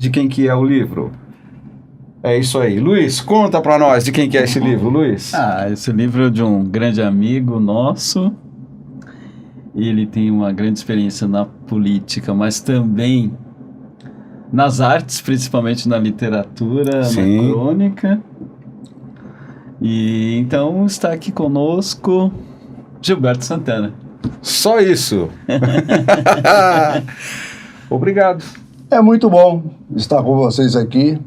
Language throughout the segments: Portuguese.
de quem que é o livro. É isso aí. Luiz, conta para nós de quem que é esse livro, Luiz. Esse livro é de um grande amigo nosso. Ele tem uma grande experiência na política, mas também nas artes, principalmente na literatura, Sim. na crônica. E então está aqui conosco Gilberto Santana. Só isso. Obrigado. É muito bom estar com vocês aqui,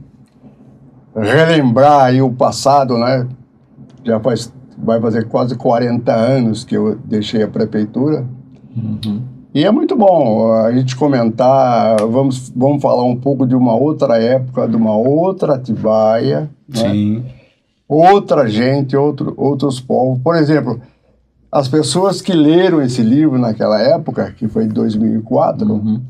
relembrar aí o passado, né? Vai fazer quase 40 anos que eu deixei a prefeitura. Uhum. E é muito bom a gente comentar, vamos falar um pouco de uma outra época, de uma outra Atibaia, Sim. né? Outra gente, outros povos. Por exemplo, as pessoas que leram esse livro naquela época, que foi em 2004,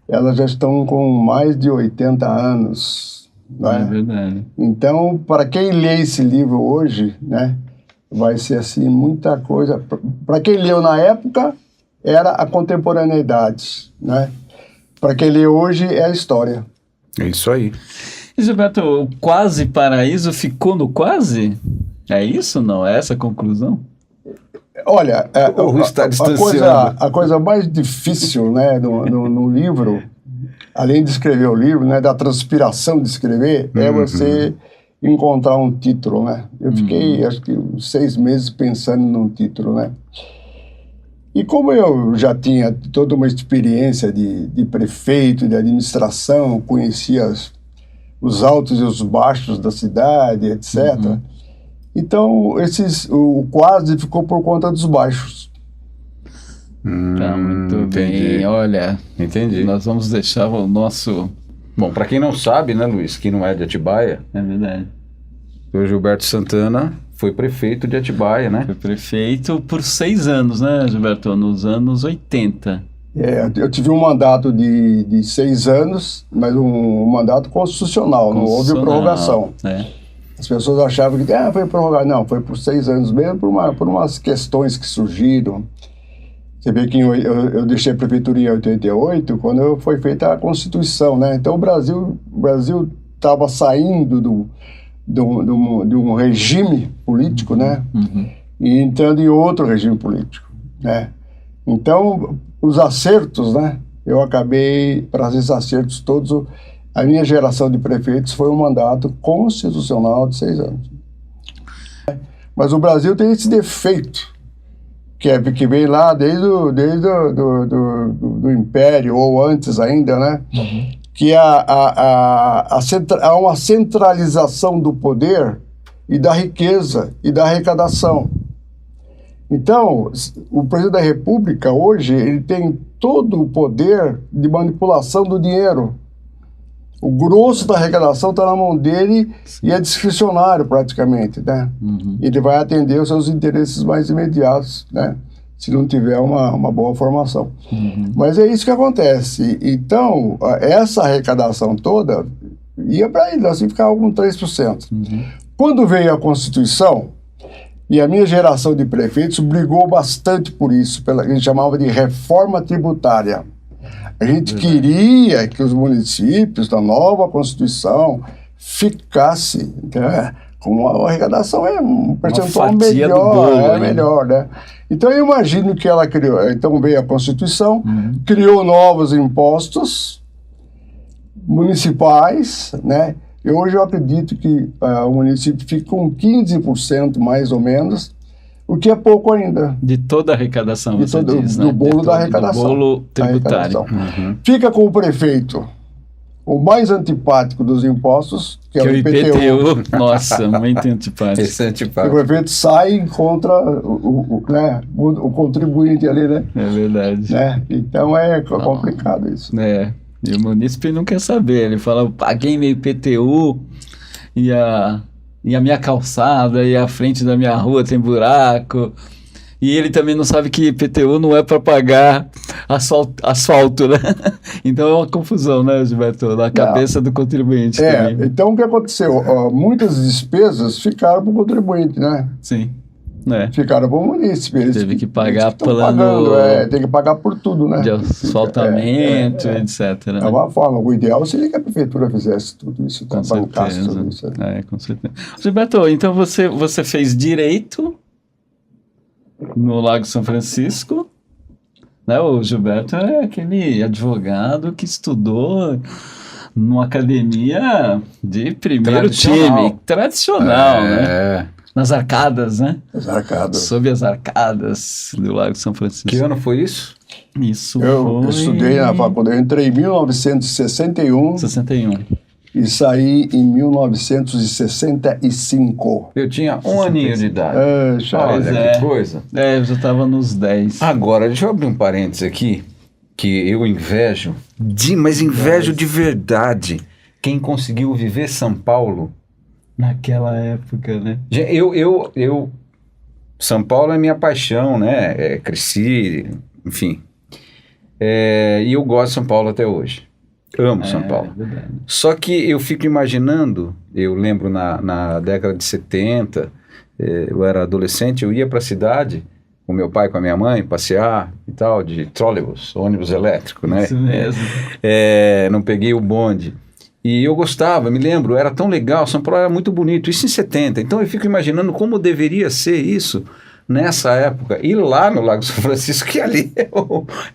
elas já estão com mais de 80 anos. Né? É verdade. Então, para quem lê esse livro hoje, né, vai ser assim muita coisa. Para quem leu na época, era a contemporaneidade. Né? Para quem lê hoje, é a história. É isso aí. E, Gilberto, o quase paraíso ficou no quase? É isso, não? É essa a conclusão? Olha, está a coisa mais difícil, né, no livro, além de escrever o livro, né, da transpiração de escrever, é você encontrar um título, né? Eu fiquei, acho que, uns 6 meses pensando num título, né? E como eu já tinha toda uma experiência de prefeito, de administração, conhecia os altos e os baixos da cidade, etc., então, o quase ficou por conta dos baixos. Tá muito entendi. bem. Olha, Entendi. nós vamos deixar o nosso... Bom, para quem não sabe, né, Luiz, que não é de Atibaia, É verdade. o Gilberto Santana foi prefeito de Atibaia, né? Foi prefeito por 6 anos, né, Gilberto? Nos anos 80. Eu tive um mandato de 6 anos, mas um mandato constitucional, não houve prorrogação. É. As pessoas achavam que foi prorrogado. Não, foi por 6 anos mesmo, por umas questões que surgiram. Você vê que eu deixei a prefeitura em 88, quando foi feita a Constituição, né? Então o Brasil estava saindo de um regime político, né? E entrando em outro regime político, né? Então, os acertos, né? Eu acabei, para esses acertos todos, a minha geração de prefeitos foi um mandato constitucional de 6 anos. Mas o Brasil tem esse defeito, que vem lá desde do Império, ou antes ainda, né? Que há uma centralização do poder e da riqueza e da arrecadação. Então, o presidente da República, hoje, ele tem todo o poder de manipulação do dinheiro. O grosso da arrecadação está na mão dele. Sim. E é discricionário praticamente, né? Ele vai atender os seus interesses mais imediatos, né? Se não tiver uma boa formação. Mas é isso que acontece. Então, essa arrecadação toda ia para ele, assim ficava com 3%. Quando veio a Constituição, e a minha geração de prefeitos brigou bastante por isso, que a gente chamava de reforma tributária. A gente queria que os municípios da nova Constituição ficassem, né, com uma arrecadação um percentual melhor, né? Então eu imagino que ela criou, então veio a Constituição, criou novos impostos municipais, né? E hoje eu acredito que o município fica com 15% mais ou menos, o que é pouco ainda. De toda a arrecadação, você diz, do bolo da arrecadação. Do bolo tributário. Fica com o prefeito o mais antipático dos impostos, que é o IPTU. Nossa, muito antipático. Esse é antipático. O prefeito sai contra o contribuinte ali, né? É verdade. Né? Então é complicado isso. É. E o munícipe não quer saber. Ele fala, eu paguei meu IPTU e a minha calçada e a frente da minha rua tem buraco. E ele também não sabe que IPTU não é para pagar asfalto, né? Então é uma confusão, né, Gilberto? Na cabeça do contribuinte também. Então o que aconteceu? Muitas despesas ficaram para o contribuinte, né? Sim. Ficaram para o munícipe. Eles Teve que pagar estão plano pagando, tem que pagar por tudo, né? de asfaltamento, etc. Né? É uma forma. O ideal seria que a prefeitura fizesse tudo isso, Com bancasse certeza. tudo isso. Com certeza. Gilberto, então você fez Direito no Lago São Francisco, né? O Gilberto é aquele advogado que estudou numa academia de primeiro time, tradicional, né? Nas arcadas, né? As arcadas. Sob as arcadas do Lago São Francisco. Que ano foi isso? Isso Eu foi... estudei na faculdade, eu entrei em 1961 61. e saí em 1965. Eu tinha um aninho de idade. Olha, Olha que coisa. Eu já estava nos 10. Agora, deixa eu abrir um parênteses aqui, que eu invejo, mas invejo de verdade, quem conseguiu viver São Paulo. Naquela época, né? Eu São Paulo é minha paixão, né? Cresci, enfim. E eu gosto de São Paulo até hoje. Amo São Paulo. É verdade. Só que eu fico imaginando, eu lembro na década de 70, eu era adolescente, eu ia para a cidade com meu pai, com a minha mãe, passear e tal, de trolleybus, ônibus elétrico, né? Isso mesmo. Não peguei o bonde. E eu gostava, me lembro, era tão legal, São Paulo era muito bonito, isso em 70. Então eu fico imaginando como deveria ser isso nessa época. E lá no Lago São Francisco, que ali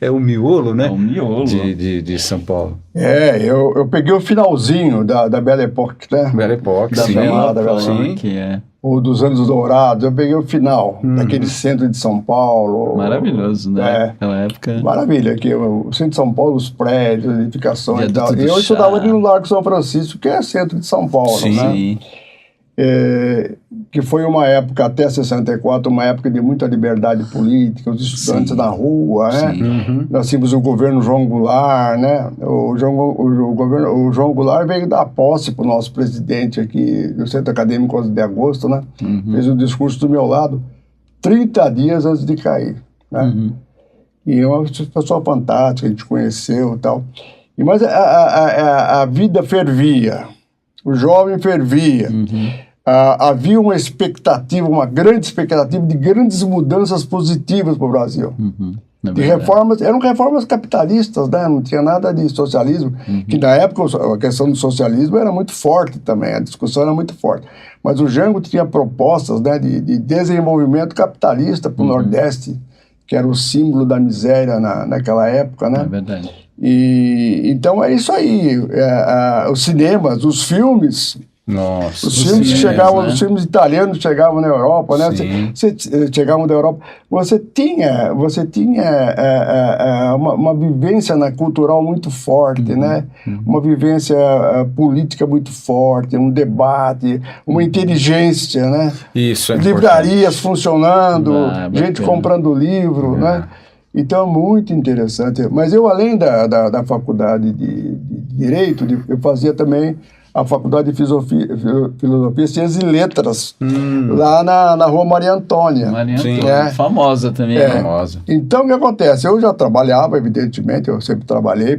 é o miolo, né? É o miolo. De São Paulo. Eu peguei o finalzinho da Belle Époque, né? Belle Époque, Da sim. Bela sim. que é Ou dos Anos Dourados, eu peguei o final, daquele centro de São Paulo. maravilhoso, né? Aquela época. Maravilha, que o centro de São Paulo, os prédios, as edificações e tal. Viaduto E do eu estudava Chá. ali no Largo São Francisco, que é centro de São Paulo, Sim. né? Sim. Que foi uma época, até 64, uma época de muita liberdade política, os estudantes na rua, né? Nós tínhamos o governo João Goulart, né? O João Goulart veio dar posse para o nosso presidente aqui do Centro Acadêmico 11 de Agosto, né? Fez um discurso do meu lado 30 dias antes de cair, né? E é uma pessoa fantástica, a gente conheceu e tal. Mas a vida fervia, o jovem fervia. Havia uma expectativa, uma grande expectativa de grandes mudanças positivas para o Brasil. De reformas, eram reformas capitalistas, né? Não tinha nada de socialismo, que na época a questão do socialismo era muito forte também, a discussão era muito forte. Mas o Jango tinha propostas, né, de desenvolvimento capitalista para o Nordeste, que era o símbolo da miséria naquela época, né? É verdade. Então é isso aí, os cinemas, os filmes. Nossa. Os filmes que chegavam, né? os filmes italianos chegavam na Europa, né? Sim. Chegavam da Europa. Você tinha uma vivência cultural muito forte, né? Uma vivência política muito forte, um debate, uma inteligência, né? Isso é Livrarias funcionando, gente bacana. comprando livro, né? Então, muito interessante. Mas eu, além da faculdade de Direito, eu fazia também a Faculdade de Filosofia, Ciências e Letras, lá na Rua Maria Antônia. Maria Sim. Antônia, famosa também. famosa. Então, o que acontece? Eu já trabalhava, evidentemente, eu sempre trabalhei,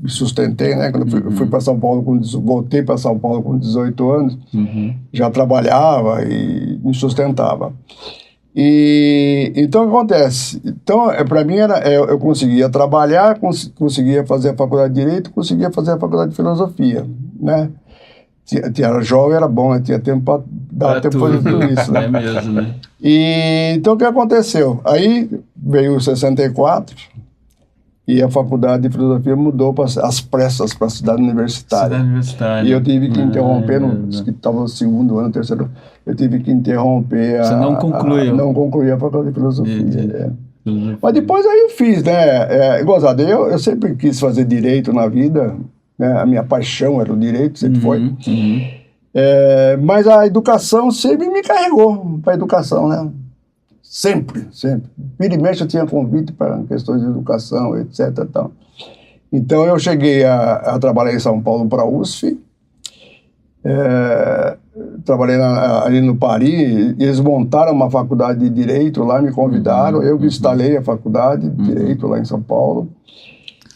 me sustentei, né? Quando eu fui para São Paulo, voltei para São Paulo com 18 anos, já trabalhava e me sustentava. Então, o que acontece? Então, para mim, eu conseguia trabalhar, conseguia fazer a Faculdade de Direito, conseguia fazer a Faculdade de Filosofia, né? Era jovem, era bom, né? Tinha tempo para dar tempo para tudo isso, né? É mesmo, né? Então, o que aconteceu? Aí veio o 64 e a Faculdade de Filosofia mudou às pressas para a cidade universitária. Cidade universitária. E eu tive que interromper, que estava no segundo ano, terceiro ano, eu tive que interromper Você não concluiu? não concluí a Faculdade de Filosofia. Mas depois aí eu fiz, né? Gozado, eu sempre quis fazer direito na vida, né? A minha paixão era o direito, sempre foi. Mas a educação sempre me carregou para a educação, né? Sempre, sempre. Vira e mexe eu tinha convite para questões de educação, etc. Tal. Então eu cheguei a trabalhar em São Paulo para a USF, trabalhei ali no Paris, eles montaram uma faculdade de Direito lá, me convidaram, eu instalei a faculdade de Direito lá em São Paulo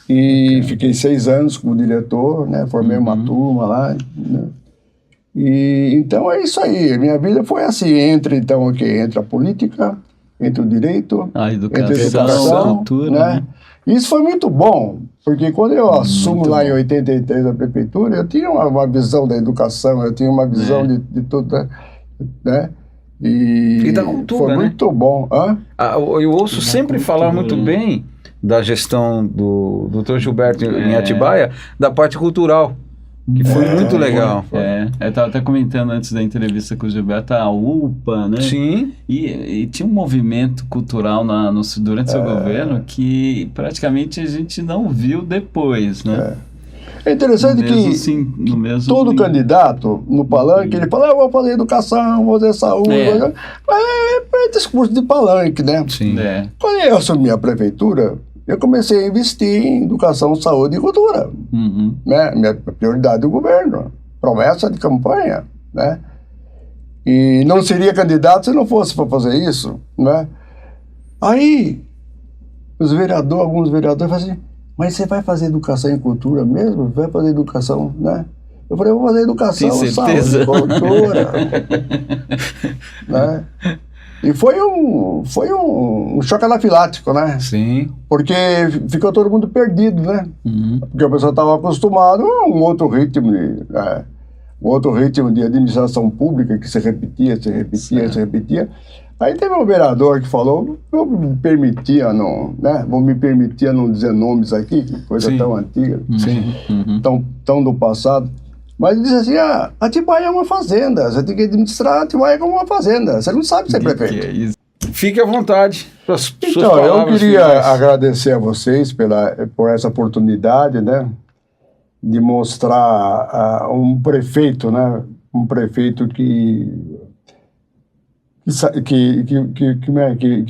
e fiquei 6 anos como diretor, né? Formei uma turma lá, né? E então é isso aí. Minha vida foi assim, entre a política, entre o direito, A entre a educação, educação, a cultura, né? Isso foi muito bom, porque quando eu assumo Muito lá bom. em 83 a prefeitura, eu tinha uma visão da educação, eu tinha uma visão de tudo, né? E da Foi cultura, né? muito bom. Hã? Eu ouço sempre falar muito cultura. bem da gestão do Dr. Gilberto em É. Atibaia, da parte cultural, que foi muito legal. Eu estava até comentando antes da entrevista com o Gilberto, a UPA, né? Sim, E tinha um movimento cultural durante seu governo que praticamente a gente não viu depois, né? É interessante No mesmo todo nível. candidato no palanque, ele fala, eu vou fazer educação, vou fazer saúde, é discurso de palanque, né? sim. É. Quando eu assumi a prefeitura, eu comecei a investir em educação, saúde e cultura, Uhum. né? Minha prioridade do governo, promessa de campanha, né? E não seria candidato se não fosse para fazer isso, né? Aí, alguns vereadores falam assim, mas você vai fazer educação e cultura mesmo? Vai fazer educação, né? Eu falei, eu vou fazer educação, Tem saúde certeza? e cultura, né? E foi um choque anafilático, né? Sim. Porque ficou todo mundo perdido, né? Uhum. Porque a pessoa estava acostumada a um outro ritmo, um outro ritmo de administração pública que se repetia, se repetia. Aí teve um vereador que falou, vou me permitir a não dizer nomes aqui, que coisa Sim. tão antiga, Sim. Uhum. tão do passado. Mas ele disse assim, Atibaia é uma fazenda, você tem que administrar Atibaia como uma fazenda, você não sabe ser prefeito. Que é isso? Fique à vontade para as suas Então, eu palavras queria finais. agradecer a vocês por essa oportunidade, né, de mostrar um prefeito, né, um prefeito que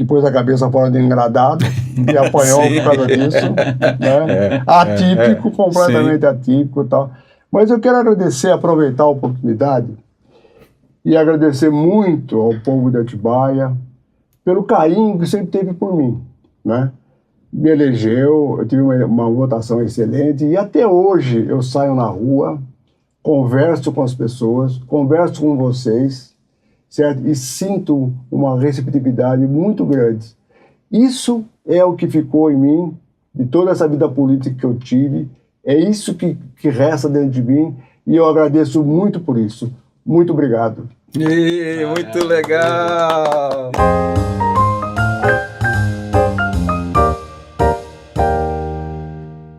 pôs a cabeça fora do engradado e apanhou Sim. por causa disso, né? Atípico, completamente atípico e tal. Mas eu quero aproveitar a oportunidade e agradecer muito ao povo de Atibaia pelo carinho que sempre teve por mim, né? Me elegeu, eu tive uma votação excelente e até hoje eu saio na rua, converso com as pessoas, converso com vocês, certo? E sinto uma receptividade muito grande. Isso é o que ficou em mim, de toda essa vida política que eu tive, é isso que resta dentro de mim e eu agradeço muito por isso. Muito obrigado. Muito legal!